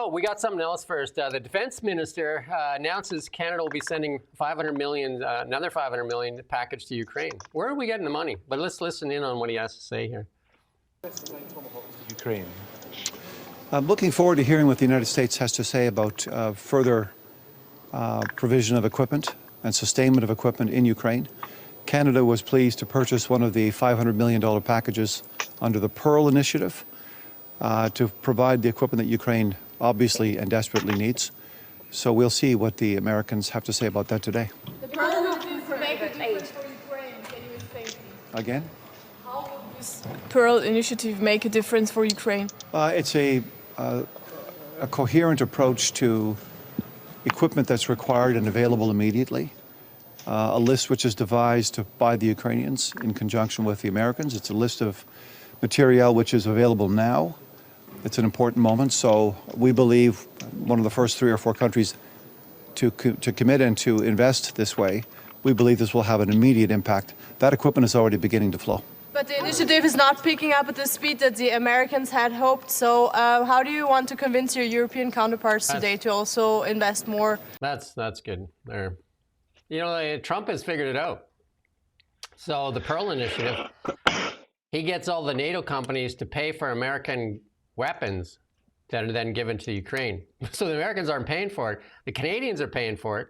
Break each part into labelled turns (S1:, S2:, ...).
S1: Oh, we got something else first. The defense minister announces Canada will be sending $500 million, another $500 million package to Ukraine. Where are we getting the money? But let's listen in on what he has to say here.
S2: Ukraine.
S3: I'm looking forward to hearing what the United States has to say about further provision of equipment and sustainment of equipment in Ukraine. Canada was pleased to purchase one of the $500 million packages under the Pearl Initiative to provide the equipment that Ukraine obviously and desperately needs. So we'll see what the Americans have to say about that today.
S4: The Pearl Initiative will make a difference for Ukraine. Can you explain?
S3: Again?
S4: How will this Pearl Initiative make a difference for Ukraine?
S3: It's a coherent approach to equipment that's required and available immediately. A list which is devised by the Ukrainians in conjunction with the Americans. It's a list of material which is available now. It's an important moment. So we believe one of the first 3 or 4 countries to commit and to invest this way. We believe this will have an immediate impact. That equipment is already beginning to flow.
S4: But the initiative is not picking up at the speed that the Americans had hoped. So how do you want to convince your European counterparts today to also invest more?
S1: That's good. There. You know, Trump has figured it out. So the Pearl Initiative, he gets all the NATO companies to pay for American weapons that are then given to Ukraine. So the Americans aren't paying for it. The Canadians are paying for it.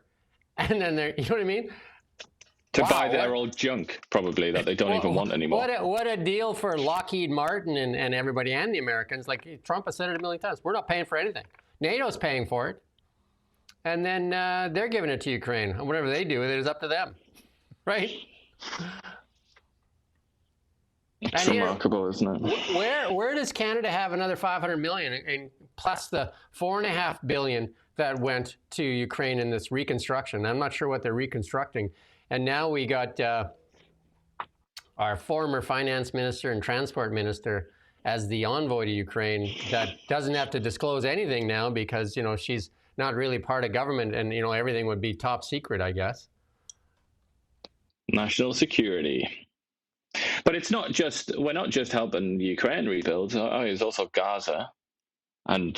S1: And then they're, you know what I mean?
S5: To buy their old junk, probably, that they don't even want anymore.
S1: What a deal for Lockheed Martin and everybody and the Americans. Like Trump has said it a million times. We're not paying for anything. NATO's paying for it. And then they're giving it to Ukraine. And whatever they do with it is up to them. Right?
S5: It's remarkable, isn't it?
S1: Where does Canada have another $500 million and plus the $4.5 billion that went to Ukraine in this reconstruction? I'm not sure what they're reconstructing. And now we got our former finance minister and transport minister as the envoy to Ukraine that doesn't have to disclose anything now because, you know, she's not really part of government and, you know, everything would be top secret, I guess.
S5: National security. But it's not just, we're not just helping Ukraine rebuild, it's also Gaza and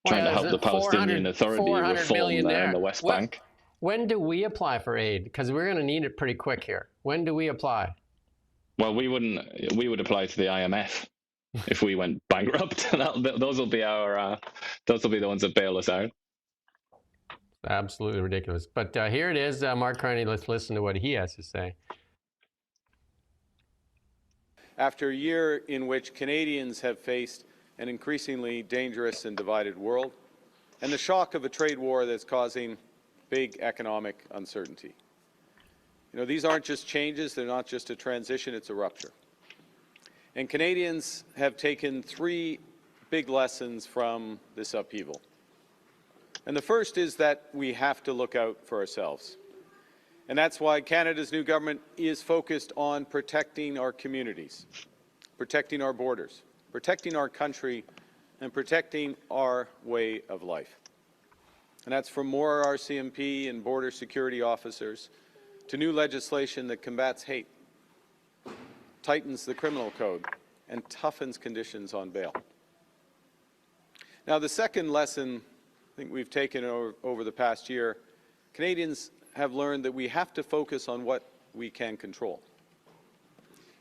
S5: trying to help the Palestinian Authority reform there in the West Bank.
S1: When do we apply for aid? Because we're going to need it pretty quick here. When do we apply?
S5: Well, we would apply to the IMF if we went bankrupt. Those will be the ones that bail us out.
S1: Absolutely ridiculous. But here it is, Mark Carney. Let's listen to what he has to say.
S6: After a year in which Canadians have faced an increasingly dangerous and divided world, and the shock of a trade war that's causing big economic uncertainty. You know, these aren't just changes, they're not just a transition, it's a rupture. And Canadians have taken 3 big lessons from this upheaval. And the first is that we have to look out for ourselves. And that's why Canada's new government is focused on protecting our communities, protecting our borders, protecting our country, and protecting our way of life. And that's from more RCMP and border security officers to new legislation that combats hate, tightens the criminal code, and toughens conditions on bail. Now, the second lesson I think we've taken over the past year, Canadians have learned that we have to focus on what we can control.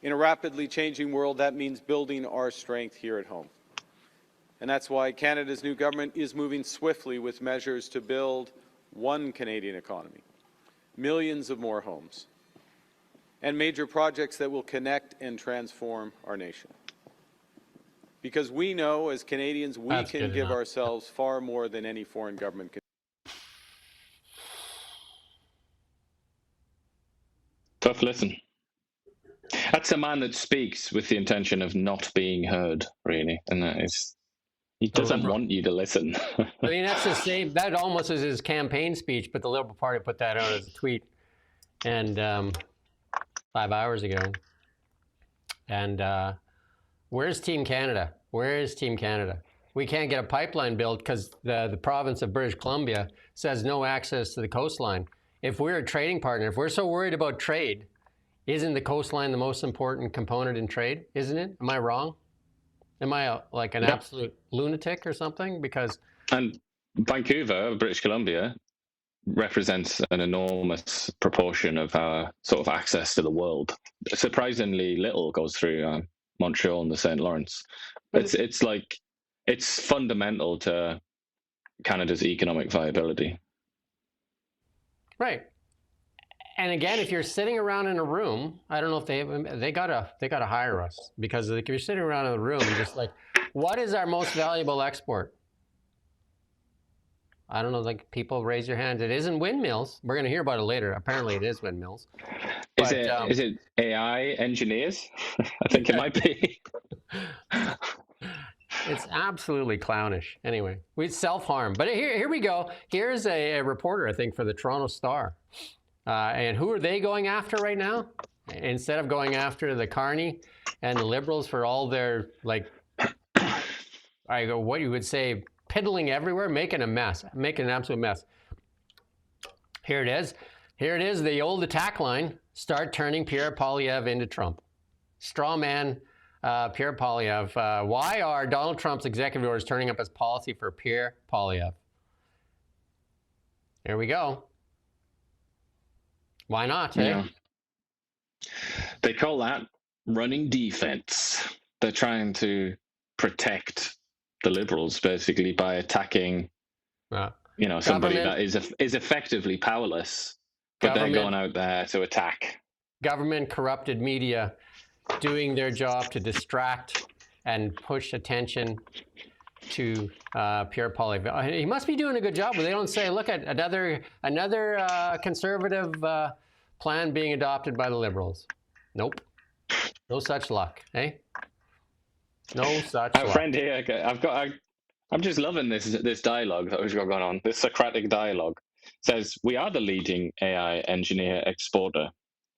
S6: In a rapidly changing world, that means building our strength here at home. And that's why Canada's new government is moving swiftly with measures to build one Canadian economy, millions of more homes, and major projects that will connect and transform our nation. Because we know, as Canadians, we can give ourselves far more than any foreign government can.
S5: Tough listen. That's a man that speaks with the intention of not being heard, really, and that is. He doesn't want you to listen.
S1: I mean, that's the same. That almost is his campaign speech, but the Liberal Party put that out as a tweet, and 5 hours ago. And where's Team Canada? Where is Team Canada? We can't get a pipeline built because the province of British Columbia says no access to the coastline. If we're a trading partner, if we're so worried about trade, isn't the coastline the most important component in trade? Isn't it? Am I wrong? Am I like an absolute lunatic or something? Because
S5: And Vancouver, British Columbia, represents an enormous proportion of our sort of access to the world. Surprisingly little goes through Montreal and the St. Lawrence. It's fundamental to Canada's economic viability.
S1: Right. And again, if you're sitting around in a room, I don't know if they gotta hire us, because if you're sitting around in a room, just like, what is our most valuable export? I don't know, like, people raise your hand. It isn't windmills. We're going to hear about it later. Apparently it is windmills.
S5: Is it AI engineers? I think it might be.
S1: It's absolutely clownish. Anyway, we self-harm. But here we go. Here's a reporter, I think, for the Toronto Star. And who are they going after right now? Instead of going after the Carney and the Liberals for all their, like, what you would say, piddling everywhere, making a mess, making an absolute mess. Here it is. Here it is, the old attack line. Start turning Pierre Poilievre into Trump. Straw man Pierre Poilievre. Why are Donald Trump's executive orders turning up as policy for Pierre Poilievre? Here we go. Why not, eh?
S5: Yeah. They call that running defense. They're trying to protect the Liberals basically by attacking, somebody that is effectively powerless, but they're going out there to attack.
S1: Government corrupted media doing their job to distract and push attention to Pierre Poilievre. He must be doing a good job, but they don't say, look at another conservative plan being adopted by the Liberals. Nope. No such luck, eh? No such luck.
S5: Friend here, I'm just loving this dialogue that we've got going on. This Socratic dialogue says, we are the leading AI engineer exporter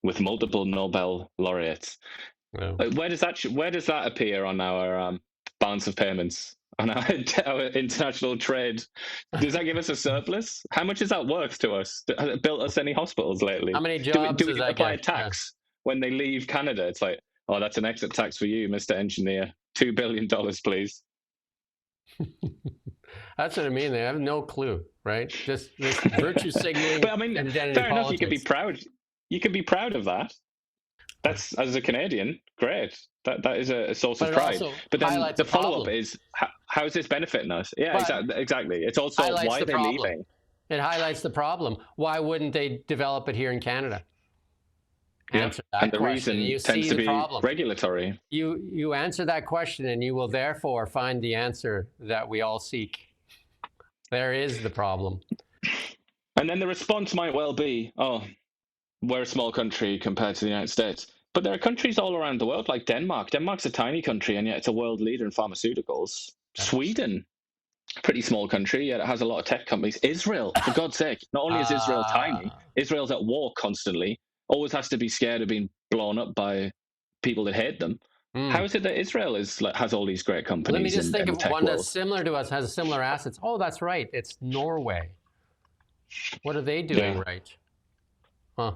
S5: with multiple Nobel laureates.
S1: Wow.
S5: Where does that appear on our balance of payments, on our international trade? Does that give us a surplus? How much is that worth to us? Has it built us any hospitals lately?
S1: How many jobs
S5: do we apply a tax when they leave Canada? It's like, oh, that's an exit tax for you, Mr. Engineer. $2 billion, please.
S1: That's what I mean. They have no clue, right? Just this virtue signaling.
S5: But I mean,
S1: identity
S5: fair enough.
S1: politics.
S5: You can be proud. You can be proud of that. That's, as a Canadian, great. That is a source of pride. But then the follow-up is, how is this benefiting us? Yeah, exactly. It's also why they're leaving.
S1: It highlights the problem. Why wouldn't they develop it here in Canada? Answer that
S5: and the
S1: question.
S5: reason tends to be regulatory.
S1: You answer that question, and you will therefore find the answer that we all seek. There is the problem.
S5: And then the response might well be, oh, we're a small country compared to the United States. But there are countries all around the world, like Denmark. Denmark's a tiny country, and yet it's a world leader in pharmaceuticals. Sweden, pretty small country, yet it has a lot of tech companies. Israel, for God's sake, not only is Israel tiny, Israel's at war constantly, always has to be scared of being blown up by people that hate them. How is it that Israel has all these great companies?
S1: Let me just think of one
S5: world?
S1: That's similar to us, has similar assets. Oh, that's right. It's Norway. What are they doing right? Huh.